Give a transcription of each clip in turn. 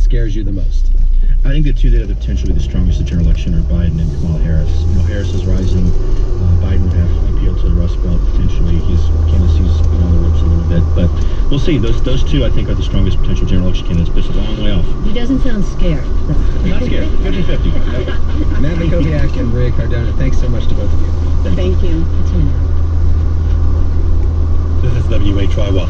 scares you the most? I think the two that have the potential to be the strongest in the general election are Biden and Kamala Harris. Harris is rising. Biden would have appealed to the Rust Belt potentially. Candidacy's been on the ropes a little bit, but we'll see. Those two, I think, are the strongest potential general election candidates, but it's a long way off. He doesn't sound scared. Not scared. 50-50. Matt Mackowiak and Maria Cardona, thanks so much to both of you. Thank you. This is WHYY.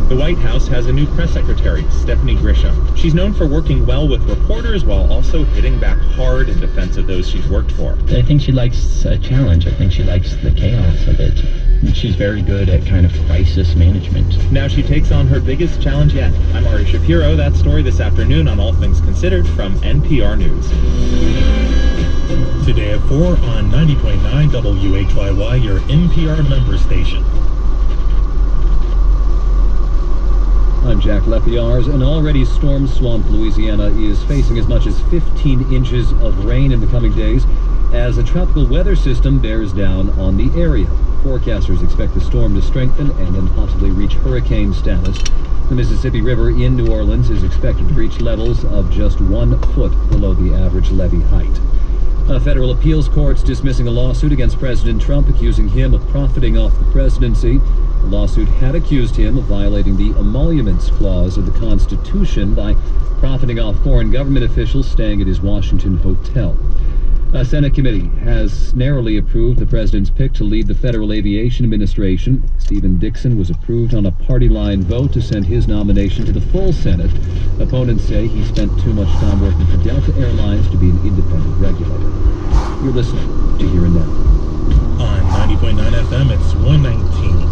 The White House has a new press secretary, Stephanie Grisham. She's known for working well with reporters while also hitting back hard in defense of those she's worked for. I think she likes a challenge. I think she likes the chaos of it. And she's very good at kind of crisis management. Now she takes on her biggest challenge yet. I'm Ari Shapiro. That story this afternoon on All Things Considered from NPR News. Today at 4 on 90.9 WHYY, your NPR member station. I'm Jack Lepiars. An already storm-swamped Louisiana is facing as much as 15 inches of rain in the coming days as a tropical weather system bears down on the area. Forecasters expect the storm to strengthen and then possibly reach hurricane status. The Mississippi River in New Orleans is expected to reach levels of just 1 foot below the average levee height. A federal appeals court's dismissing a lawsuit against President Trump accusing him of profiting off the presidency. The lawsuit had accused him of violating the emoluments clause of the Constitution by profiting off foreign government officials staying at his Washington hotel. A Senate committee has narrowly approved the president's pick to lead the Federal Aviation Administration. Stephen Dixon was approved on a party line vote to send his nomination to the full Senate. Opponents say he spent too much time working for Delta Airlines to be an independent regulator. You're listening to Here and Now. On 90.9 FM, it's 119.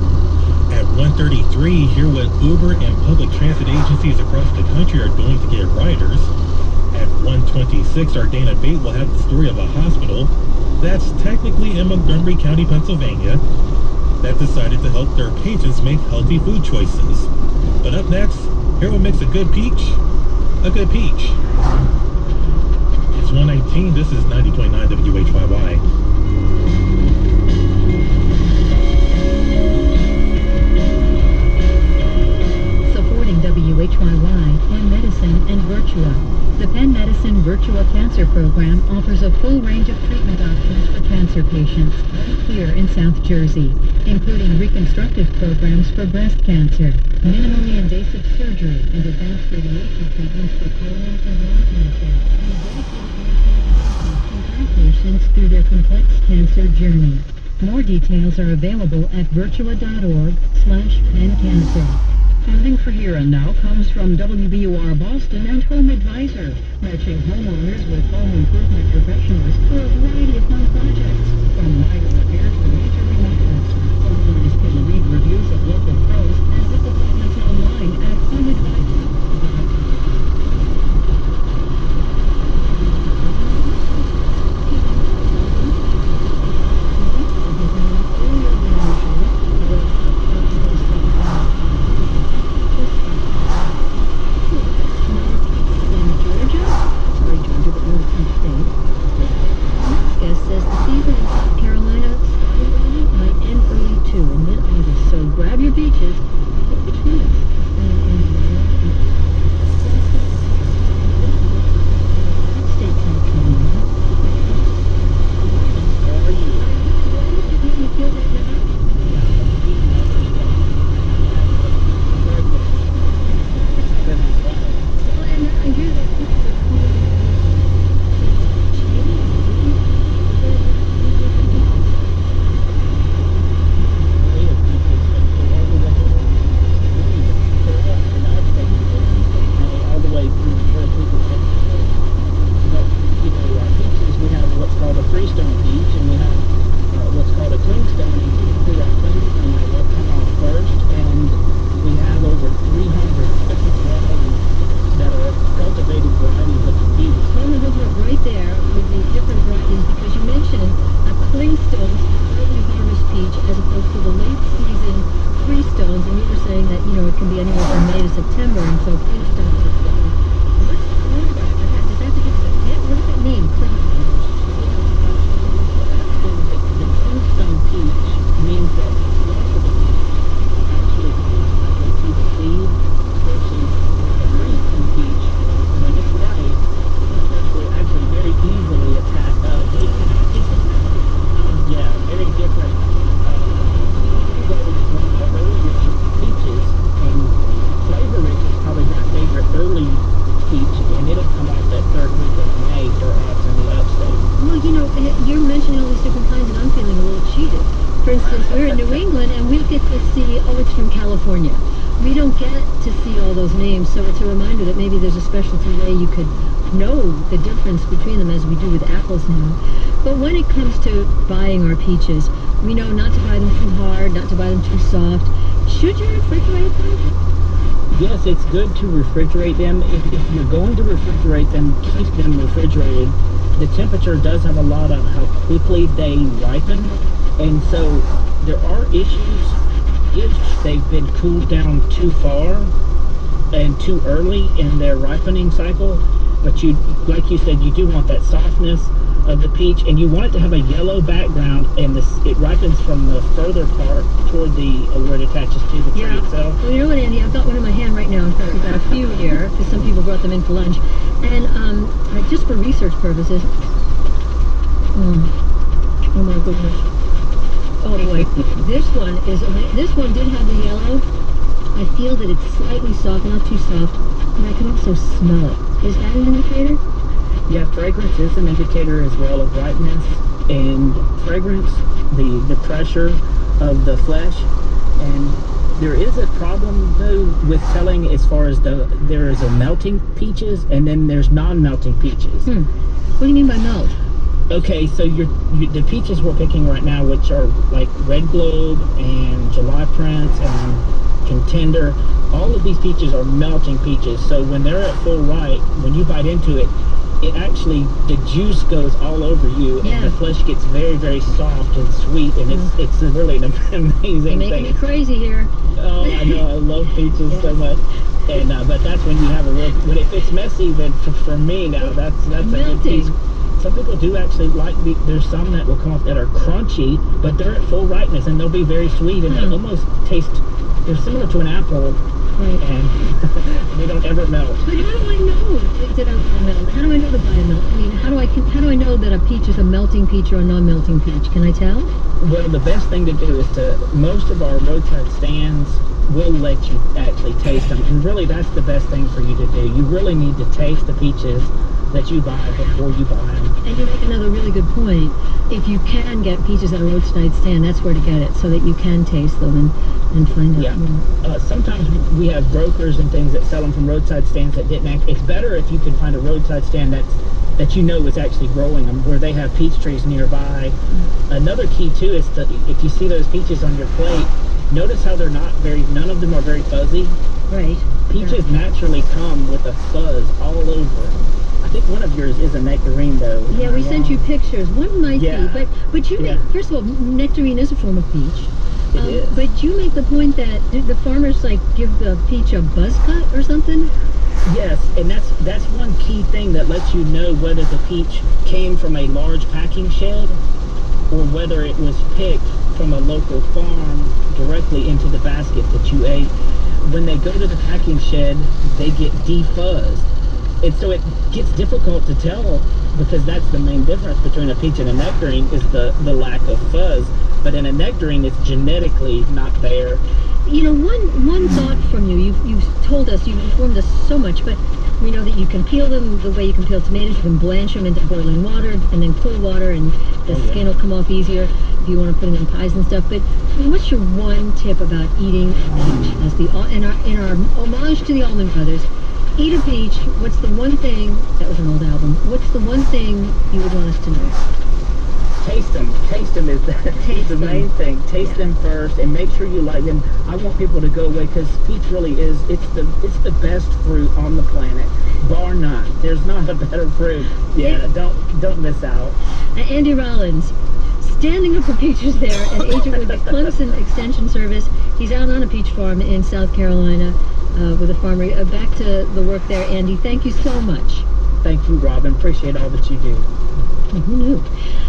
At 1:33, hear what Uber and public transit agencies across the country are doing to get riders. At 1:26, our Dana Bate will have the story of a hospital that's technically in Montgomery County, Pennsylvania, that decided to help their patients make healthy food choices. But up next, hear what makes a good peach a good peach. It's 119. This is 90.9 WHYY. WHYY on Medicine and Virtua. The Penn Medicine Virtua Cancer Program offers a full range of treatment options for cancer patients here in South Jersey, including reconstructive programs for breast cancer, minimally invasive surgery, and advanced radiation treatments for colon and lung cancer, and dedicated to guide patients through their complex cancer journey. More details are available at virtua.org/PennCancer. Funding for Here and Now comes from WBUR Boston and Home Advisor, matching homeowners with home improvement professionals for a variety of home projects, from minor repairs to major remodels. Homeowners can read reviews of local pros and book appointments online at homeadvisor.com. see, oh, it's from California. We don't get to see all those names, so it's a reminder that maybe there's a specialty way you could know the difference between them as we do with apples now. But when it comes to buying our peaches, we know not to buy them too hard, not to buy them too soft. Should you refrigerate them? Yes, it's good to refrigerate them. If you're going to refrigerate them, keep them refrigerated. The temperature does have a lot of how quickly they ripen, and so there are issues if they've been cooled down too far and too early in their ripening cycle. But you, like you said, you do want that softness of the peach, and you want it to have a yellow background, and it ripens from the further part toward the where it attaches to the tree itself. Well, you know what, Andy? I've got one in my hand right now. In fact, we've got a few here because some people brought them in for lunch, and just for research purposes. Oh my goodness! Oh boy, this one did have the yellow. I feel that it's slightly soft, not too soft, and I can also smell it. Is that an indicator? Yeah, fragrance is an indicator as well of ripeness, and fragrance, the pressure of the flesh, and there is a problem though with telling as far as there is a melting peaches and then there's non-melting peaches. What do you mean by melt? Okay, so the peaches we're picking right now, which are like Red Globe and July Prince and Contender, all of these peaches are melting peaches. So when they're at full ripe, when you bite into it, actually the juice goes all over you, and the flesh gets very, very soft and sweet, and it's really an amazing thing. You're making me crazy here. Oh, I know, I love peaches so much. And but that's when you have a real, when it's messy, then for me now, that's a good piece. Some people do actually like there's some that will come off that are crunchy, but they're at full ripeness, and they'll be very sweet, and they almost taste, they're similar to an apple. Right. And they don't ever melt. But how do I know that I melt? How do I know to buy a melt? I mean, how do I know that a peach is a melting peach or a non-melting peach? Can I tell? Well, the best thing to do is most of our roadside stands will let you actually taste them, and really that's the best thing for you to do. You really need to taste the peaches that you buy before you buy them. And you make another really good point. If you can get peaches at a roadside stand, that's where to get it, so that you can taste them and find out more. Sometimes we have brokers and things that sell them from roadside stands that didn't act. It's better if you can find a roadside stand that you know is actually growing them, where they have peach trees nearby. Another key too is if you see those peaches on your plate, notice how they're none of them are very fuzzy. Right. Peaches naturally come with a fuzz all over. I think one of yours is a nectarine, though. Yeah, we sent you pictures. One might be, but you make, first of all, nectarine is a form of peach. It is. But you make the point that the farmers like give the peach a buzz cut or something. Yes, and that's one key thing that lets you know whether the peach came from a large packing shed or whether it was picked from a local farm directly into the basket that you ate. When they go to the packing shed, they get defuzzed. And so it gets difficult to tell, because that's the main difference between a peach and a nectarine is the lack of fuzz. But in a nectarine, it's genetically not there. You know, one thought from you, you've told us, you've informed us so much, but we know that you can peel them the way you can peel tomatoes. You can blanch them into boiling water and then cool water, and the skin will come off easier if you want to put them in pies and stuff. But what's your one tip about eating a peach? As in our homage to the Allman Brothers, eat a peach. What's the one thing, that was an old album, what's the one thing you would want us to know? Taste them. Taste them is the main thing. Taste them first and make sure you like them. I want people to go away, because peach really is, it's the best fruit on the planet, bar none. There's not a better fruit. Yeah, don't miss out. Andy Rollins, standing up for peaches there, an agent with the Clemson Extension Service. He's out on a peach farm in South Carolina with a farmer. Back to the work there, Andy. Thank you so much. Thank you, Robin. Appreciate all that you do. Who knew?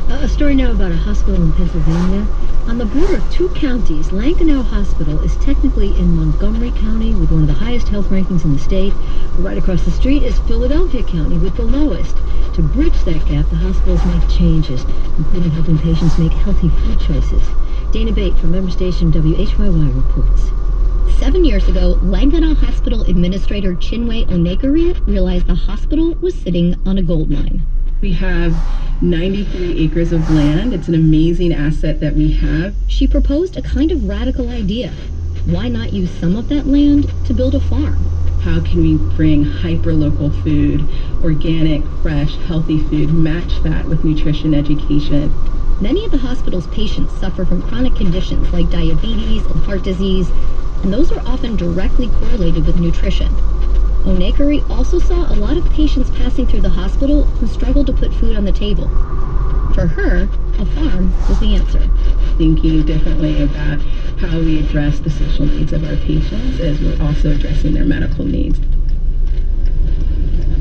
A story now about a hospital in Pennsylvania. On the border of two counties, Lankenau Hospital is technically in Montgomery County with one of the highest health rankings in the state. Right across the street is Philadelphia County with the lowest. To bridge that gap, the hospitals make changes, including helping patients make healthy food choices. Dana Bate from member station WHYY reports. 7 years ago, Lankenau Hospital Administrator Chinwe Onekere realized the hospital was sitting on a gold mine. We have 93 acres of land. It's an amazing asset that we have. She proposed a kind of radical idea. Why not use some of that land to build a farm? How can we bring hyper-local food, organic, fresh, healthy food, match that with nutrition education? Many of the hospital's patients suffer from chronic conditions like diabetes and heart disease, and those are often directly correlated with nutrition. Onekari also saw a lot of patients passing through the hospital who struggled to put food on the table. For her, a farm was the answer. Thinking differently about how we address the social needs of our patients as we're also addressing their medical needs.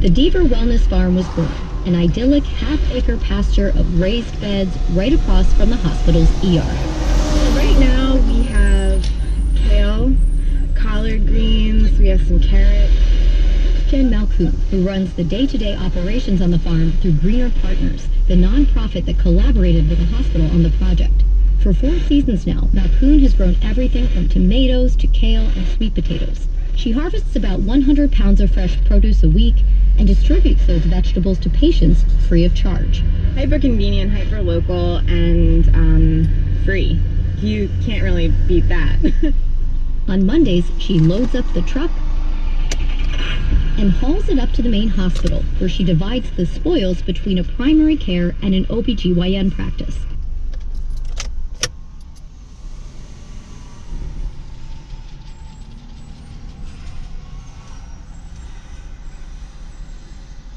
The Deaver Wellness Farm was born, an idyllic half-acre pasture of raised beds right across from the hospital's ER. Right now we have kale, collard greens, we have some carrots. Jen Malkoon, who runs the day-to-day operations on the farm through Greener Partners, the nonprofit that collaborated with the hospital on the project. For 4 seasons now, Malkoon has grown everything from tomatoes to kale and sweet potatoes. She harvests about 100 pounds of fresh produce a week and distributes those vegetables to patients free of charge. Hyper convenient, hyper local, and free. You can't really beat that. On Mondays, she loads up the truck and hauls it up to the main hospital, where she divides the spoils between a primary care and an OBGYN practice.